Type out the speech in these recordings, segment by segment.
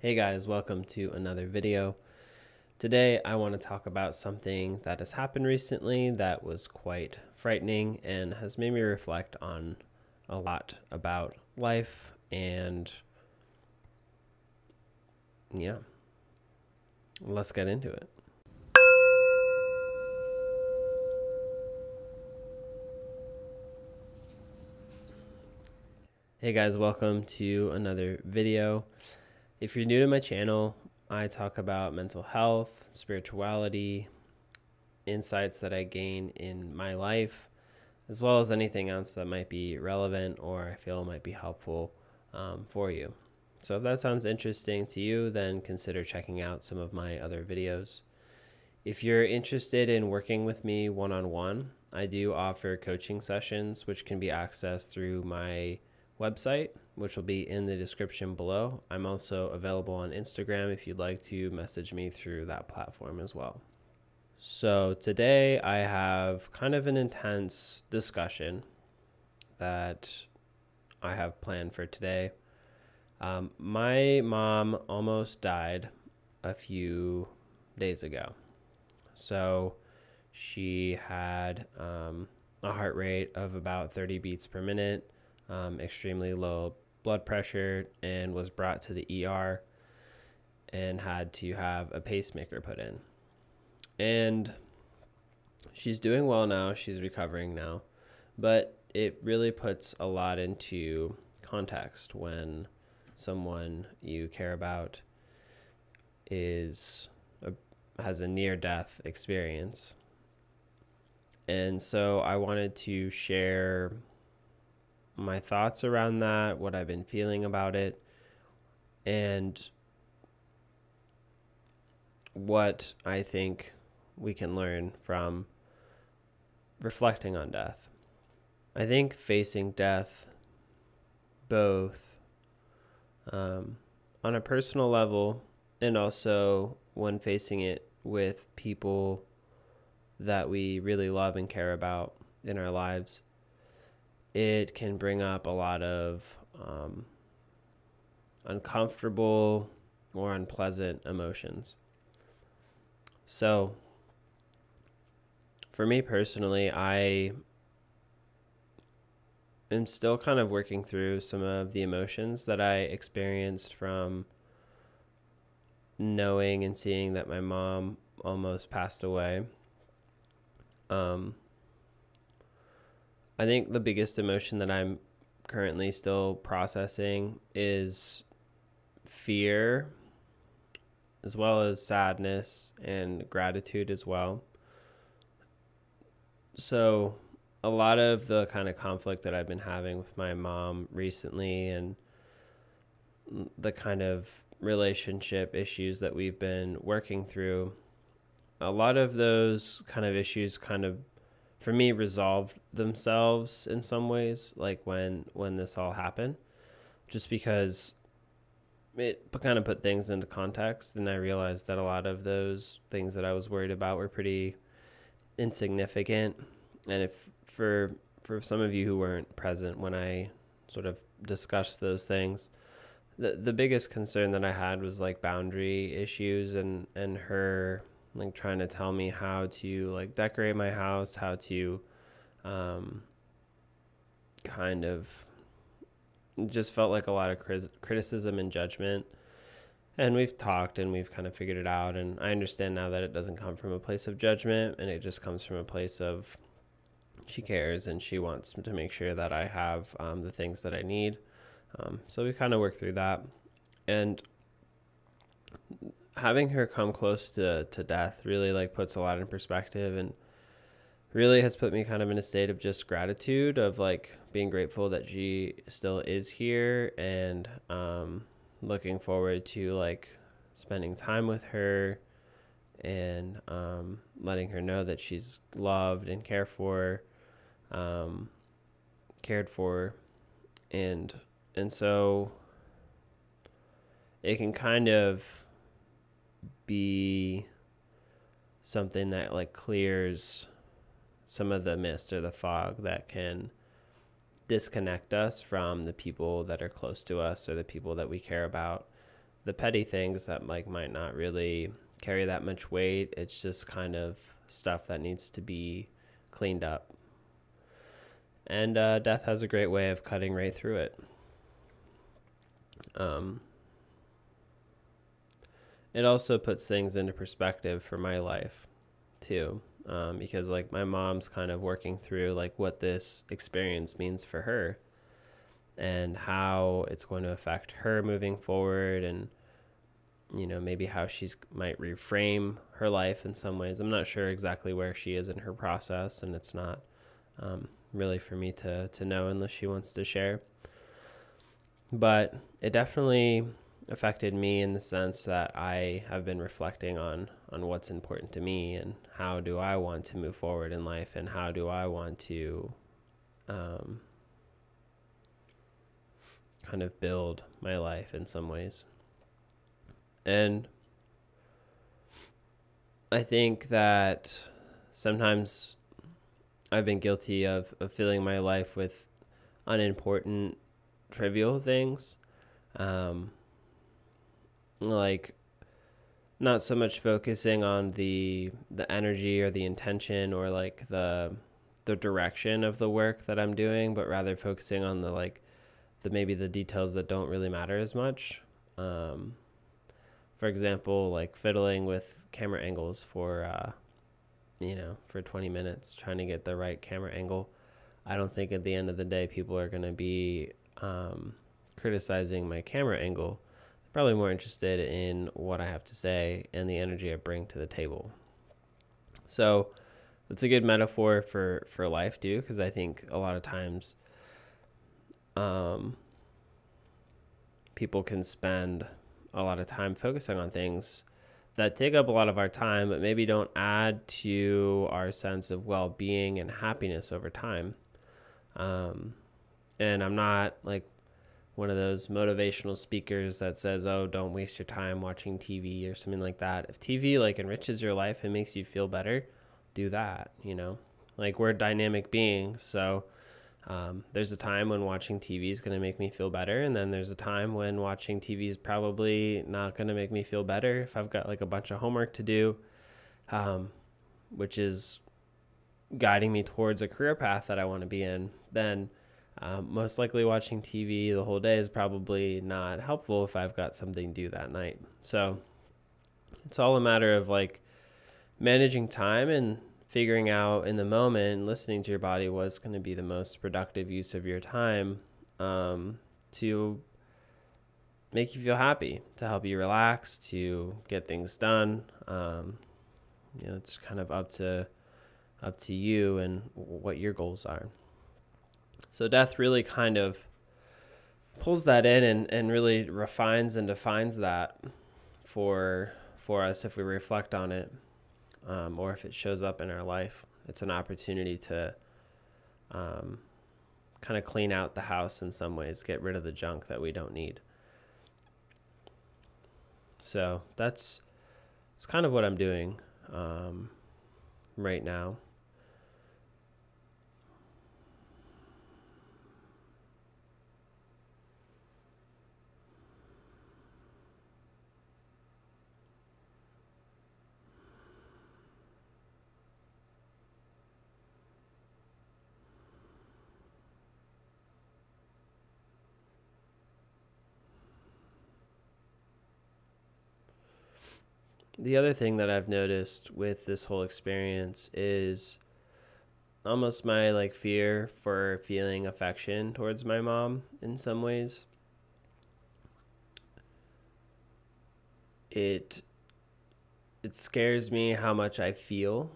Hey guys, welcome to another video. Today I want to talk about something that has happened recently that was quite frightening and has made me reflect on a lot about life and yeah, let's get into it. Hey guys, welcome to another video. If you're new to my channel, I talk about mental health, spirituality, insights that I gain in my life, as well as anything else that might be relevant or I feel might be helpful for you. So if that sounds interesting to you, then consider checking out some of my other videos. If you're interested in working with me one-on-one, I do offer coaching sessions, which can be accessed through my website, which will be in the description below. I'm also available on Instagram if you'd like to message me through that platform as well. So today I have kind of an intense discussion that I have planned for today. My mom almost died a few days ago. So she had a heart rate of about 30 beats per minute, extremely low blood pressure, and was brought to the ER and had to have a pacemaker put in. And she's doing well now. She's recovering now. But it really puts a lot into context when someone you care about has a near-death experience. And so I wanted to share my thoughts around that, what I've been feeling about it, and what I think we can learn from reflecting on death. I think facing death, both on a personal level and also when facing it with people that we really love and care about in our lives, it can bring up a lot of uncomfortable or unpleasant emotions. So for me personally, I am still kind of working through some of the emotions that I experienced from knowing and seeing that my mom almost passed away. I think the biggest emotion that I'm currently still processing is fear, as well as sadness and gratitude as well. So a lot of the kind of conflict that I've been having with my mom recently and the kind of relationship issues that we've been working through, a lot of those kind of issues kind of, for me, resolved themselves in some ways, like when this all happened, just because it kind of put things into context, and I realized that a lot of those things that I was worried about were pretty insignificant. And if for some of you who weren't present when I sort of discussed those things, the biggest concern that I had was like boundary issues and her like trying to tell me how to like decorate my house, how to kind of just felt like a lot of criticism and judgment. And we've talked and we've kind of figured it out, and I understand now that it doesn't come from a place of judgment, and it just comes from a place of she cares and she wants to make sure that I have the things that I need. So we kind of worked through that, and having her come close to death really like puts a lot in perspective and really has put me kind of in a state of just gratitude, of like being grateful that she still is here, and looking forward to like spending time with her and letting her know that she's loved and cared for, and so it can kind of be something that like clears some of the mist or the fog that can disconnect us from the people that are close to us or the people that we care about. the petty things that like might not really carry that much weight. It's just kind of stuff that needs to be cleaned up. And death has a great way of cutting right through it. It also puts things into perspective for my life too, because like my mom's kind of working through like what this experience means for her and how it's going to affect her moving forward, and maybe how she's might reframe her life in some ways. I'm not sure exactly where she is in her process, and it's not really for me to know unless she wants to share. But it definitely affected me in the sense that I have been reflecting on what's important to me, and how do I want to move forward in life, and how do I want to kind of build my life in some ways. And I think that sometimes I've been guilty of filling my life with unimportant, trivial things. Like not so much focusing on the energy or the intention or like the direction of the work that I'm doing, but rather focusing on maybe the details that don't really matter as much. For example, like fiddling with camera angles for 20 minutes, trying to get the right camera angle. I don't think at the end of the day people are going to be criticizing my camera angle. They're probably more interested in what I have to say and the energy I bring to the table. So it's a good metaphor for life too, because I think a lot of times people can spend a lot of time focusing on things that take up a lot of our time, but maybe don't add to our sense of well-being and happiness over time. And I'm not like one of those motivational speakers that says, oh, don't waste your time watching TV or something like that. If TV like enriches your life and makes you feel better, do that. Like we're dynamic beings. So there's a time when watching TV is going to make me feel better, and then there's a time when watching TV is probably not going to make me feel better. If I've got like a bunch of homework to do, which is guiding me towards a career path that I want to be in, then most likely watching TV the whole day is probably not helpful if I've got something due that night. So it's all a matter of like managing time and figuring out in the moment, listening to your body, what's going to be the most productive use of your time to make you feel happy, to help you relax, to get things done. It's kind of up to you and what your goals are. So death really kind of pulls that in and really refines and defines that for us if we reflect on it. Or if it shows up in our life. It's an opportunity to kind of clean out the house in some ways, get rid of the junk that we don't need. So it's kind of what I'm doing right now. The other thing that I've noticed with this whole experience is almost my like fear for feeling affection towards my mom in some ways. It scares me how much I feel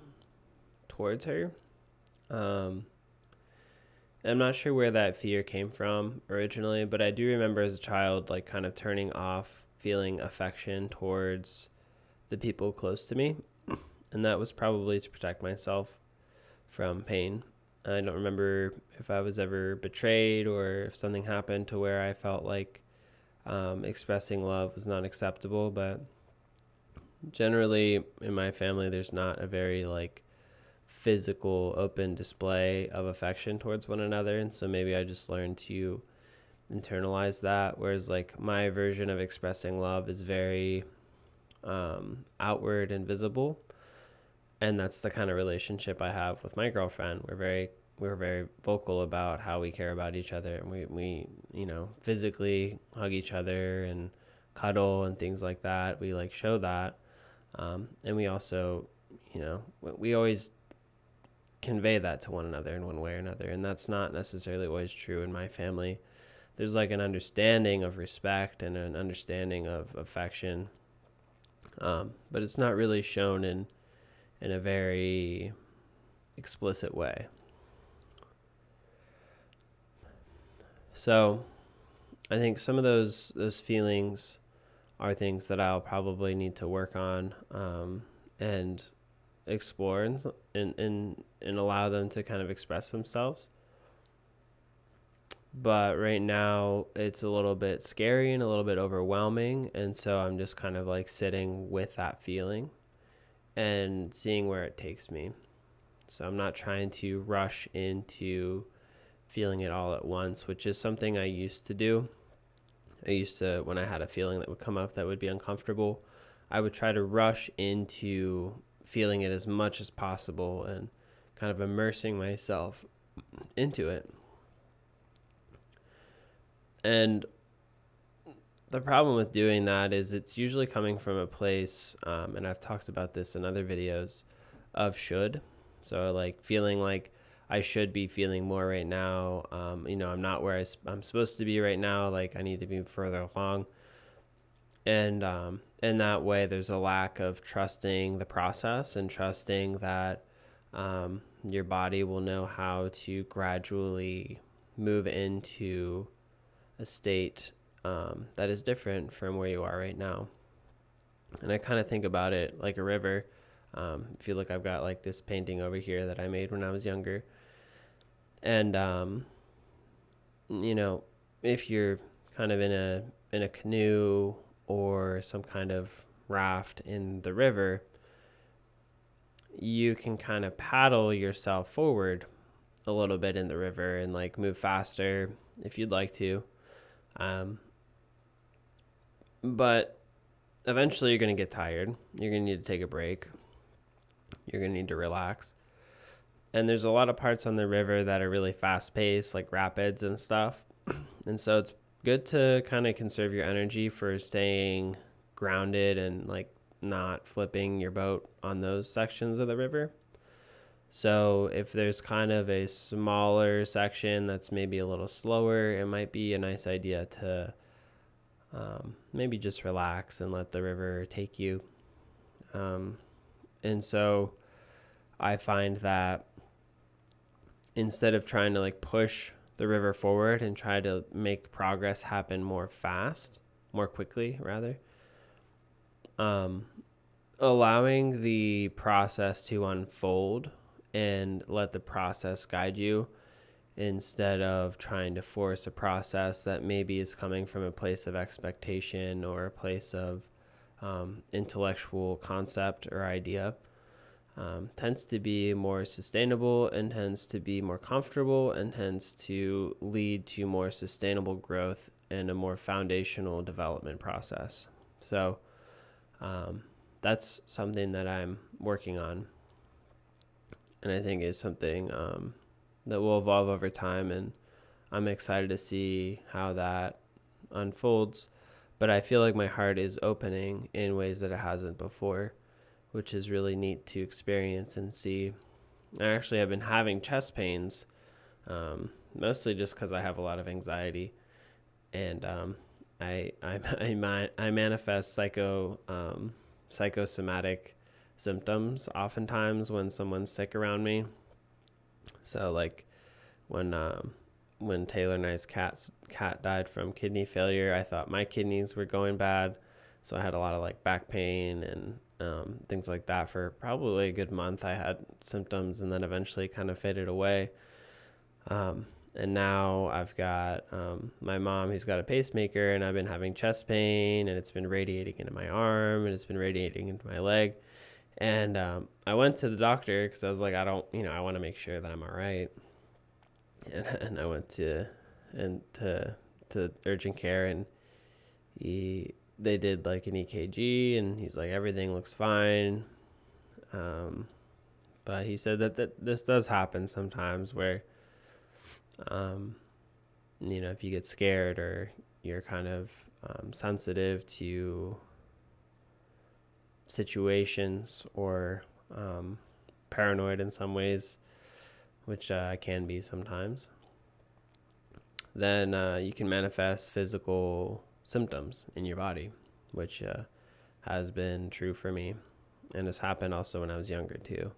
towards her. I'm not sure where that fear came from originally, but I do remember as a child like kind of turning off feeling affection towards the people close to me, and that was probably to protect myself from pain. I don't remember if I was ever betrayed or if something happened to where I felt like expressing love was not acceptable, but generally in my family there's not a very like physical open display of affection towards one another, and so maybe I just learned to internalize that. Whereas like my version of expressing love is very outward and visible, and that's the kind of relationship I have with my girlfriend. We're very vocal about how we care about each other, and we physically hug each other and cuddle and things like that. We like show that, and we also, we always convey that to one another in one way or another, and that's not necessarily always true in my family. There's like an understanding of respect and an understanding of affection, but it's not really shown in a very explicit way. So I think some of those feelings are things that I'll probably need to work on, and explore and allow them to kind of express themselves. But right now it's a little bit scary and a little bit overwhelming, and so I'm just kind of like sitting with that feeling and seeing where it takes me. So I'm not trying to rush into feeling it all at once, which is something I used to do. When I had a feeling that would come up that would be uncomfortable, I would try to rush into feeling it as much as possible and kind of immersing myself into it. And the problem with doing that is it's usually coming from a place, and I've talked about this in other videos, of should. So like feeling like I should be feeling more right now. I'm not where I'm supposed to be right now. Like I need to be further along. And in that way, there's a lack of trusting the process and trusting that your body will know how to gradually move into a state that is different from where you are right now. And I kind of think about it like a river. If you look, I've got like this painting over here that I made when I was younger. And, if you're kind of in a canoe or some kind of raft in the river, you can kind of paddle yourself forward a little bit in the river and like move faster if you'd like to. But eventually you're going to get tired. You're going to need to take a break. You're going to need to relax. And there's a lot of parts on the river that are really fast paced, like rapids and stuff. And so it's good to kind of conserve your energy for staying grounded and like not flipping your boat on those sections of the river. So if there's kind of a smaller section that's maybe a little slower, it might be a nice idea to maybe just relax and let the river take you. And so I find that instead of trying to like push the river forward and try to make progress happen more quickly rather, allowing the process to unfold and let the process guide you instead of trying to force a process that maybe is coming from a place of expectation or a place of intellectual concept or idea, tends to be more sustainable and tends to be more comfortable and tends to lead to more sustainable growth and a more foundational development process. So that's something that I'm working on, and I think is something that will evolve over time, and I'm excited to see how that unfolds. But I feel like my heart is opening in ways that it hasn't before, which is really neat to experience and see. I actually have been having chest pains, mostly just because I have a lot of anxiety, and I manifest psychosomatic symptoms oftentimes when someone's sick around me. So like when Taylor and I's cat died from kidney failure, I thought my kidneys were going bad, so I had a lot of like back pain and things like that for probably a good month. I had symptoms and then eventually kind of faded away. And now I've got my mom who's got a pacemaker, and I've been having chest pain, and it's been radiating into my arm, and it's been radiating into my leg. And I went to the doctor because I was like, I want to make sure that I'm all right. And I went to to urgent care, and they did like an EKG, and he's like, everything looks fine. But he said that this does happen sometimes where, if you get scared or you're kind of sensitive to situations or paranoid in some ways, which I can be sometimes, then you can manifest physical symptoms in your body, which has been true for me. And it's happened also when I was younger too.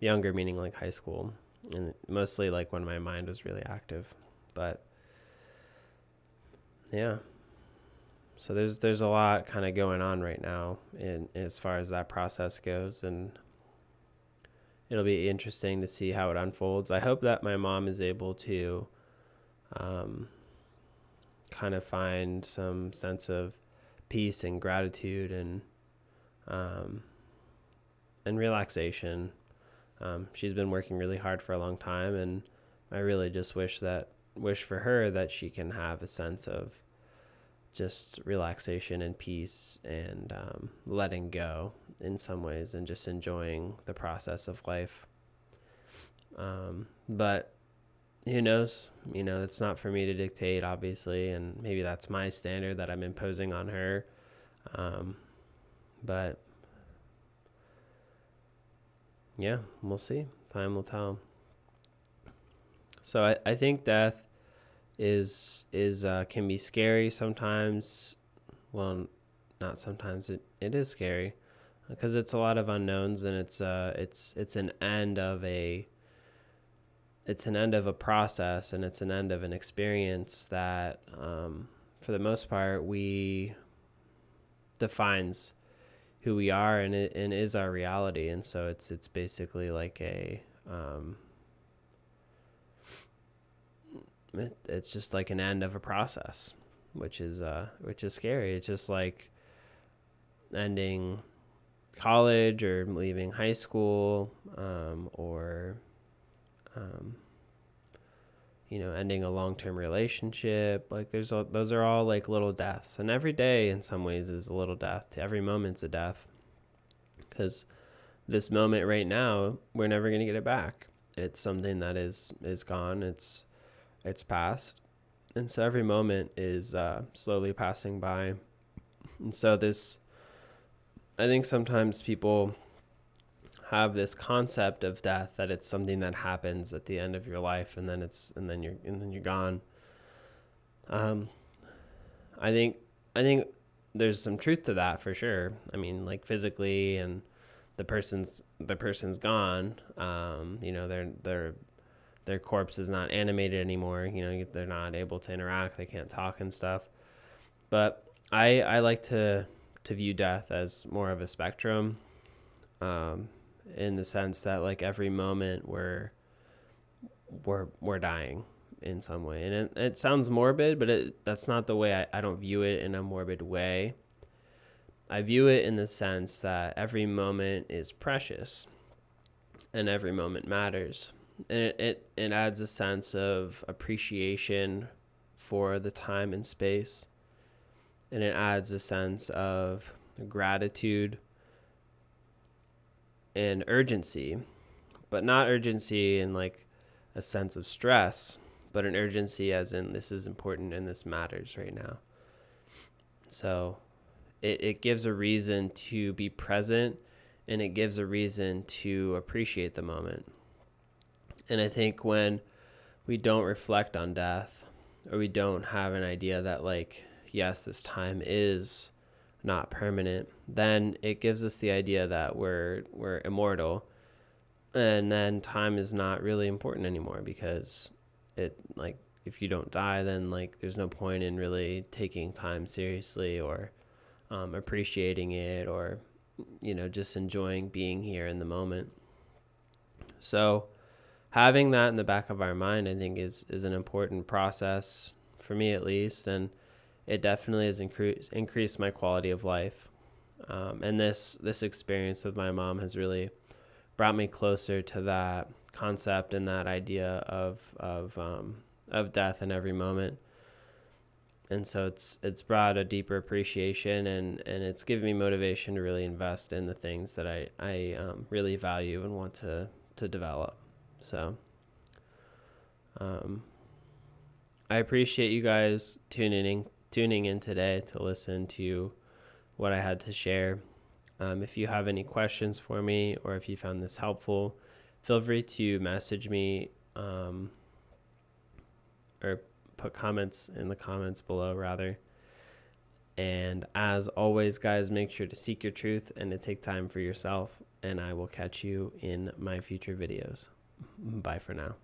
Younger meaning like high school, and mostly like when my mind was really active. But yeah, so there's a lot kind of going on right now in as far as that process goes, and it'll be interesting to see how it unfolds. I hope that my mom is able to kind of find some sense of peace and gratitude and relaxation. She's been working really hard for a long time, and I really just wish for her that she can have a sense of just relaxation and peace and letting go in some ways and just enjoying the process of life. But who knows? It's not for me to dictate, obviously, and maybe that's my standard that I'm imposing on her. But yeah, we'll see. Time will tell. So I think death is can be scary sometimes. Well, not sometimes. It is scary because it's a lot of unknowns, and it's an end of a process, and it's an end of an experience that for the most part we defines who we are, and is our reality. And so it's basically like it's just like an end of a process, which is scary. It's just like ending college or leaving high school, or ending a long-term relationship. Like those are all like little deaths, and every day in some ways is a little death. Every moment's a death, because this moment right now, we're never going to get it back. It's something that is gone. It's past. And so every moment is slowly passing by. And so I think sometimes people have this concept of death, that it's something that happens at the end of your life, and then you're gone. I think there's some truth to that for sure. I mean, like physically, and the person's gone. Their corpse is not animated anymore. They're not able to interact. They can't talk and stuff. But I like to view death as more of a spectrum, in the sense that like every moment we're dying in some way. And it sounds morbid, but that's not the way. I don't view it in a morbid way. I view it in the sense that every moment is precious and every moment matters. And it adds a sense of appreciation for the time and space. And it adds a sense of gratitude and urgency, but not urgency in like a sense of stress, but an urgency as in this is important and this matters right now. So it gives a reason to be present, and it gives a reason to appreciate the moment. And I think when we don't reflect on death, or we don't have an idea that like, yes, this time is not permanent, then it gives us the idea that we're immortal, and then time is not really important anymore, because it, like, if you don't die, then like there's no point in really taking time seriously, or appreciating it, or just enjoying being here in the moment. So having that in the back of our mind, I think is an important process for me, at least, and it definitely has increased my quality of life. And this experience with my mom has really brought me closer to that concept and that idea of death in every moment. And so it's brought a deeper appreciation, and it's given me motivation to really invest in the things that I really value and want to develop. So I appreciate you guys tuning in today to listen to what I had to share. If you have any questions for me, or if you found this helpful, feel free to message me or put comments in the comments below, rather. And as always, guys, make sure to seek your truth and to take time for yourself. And I will catch you in my future videos. Bye for now.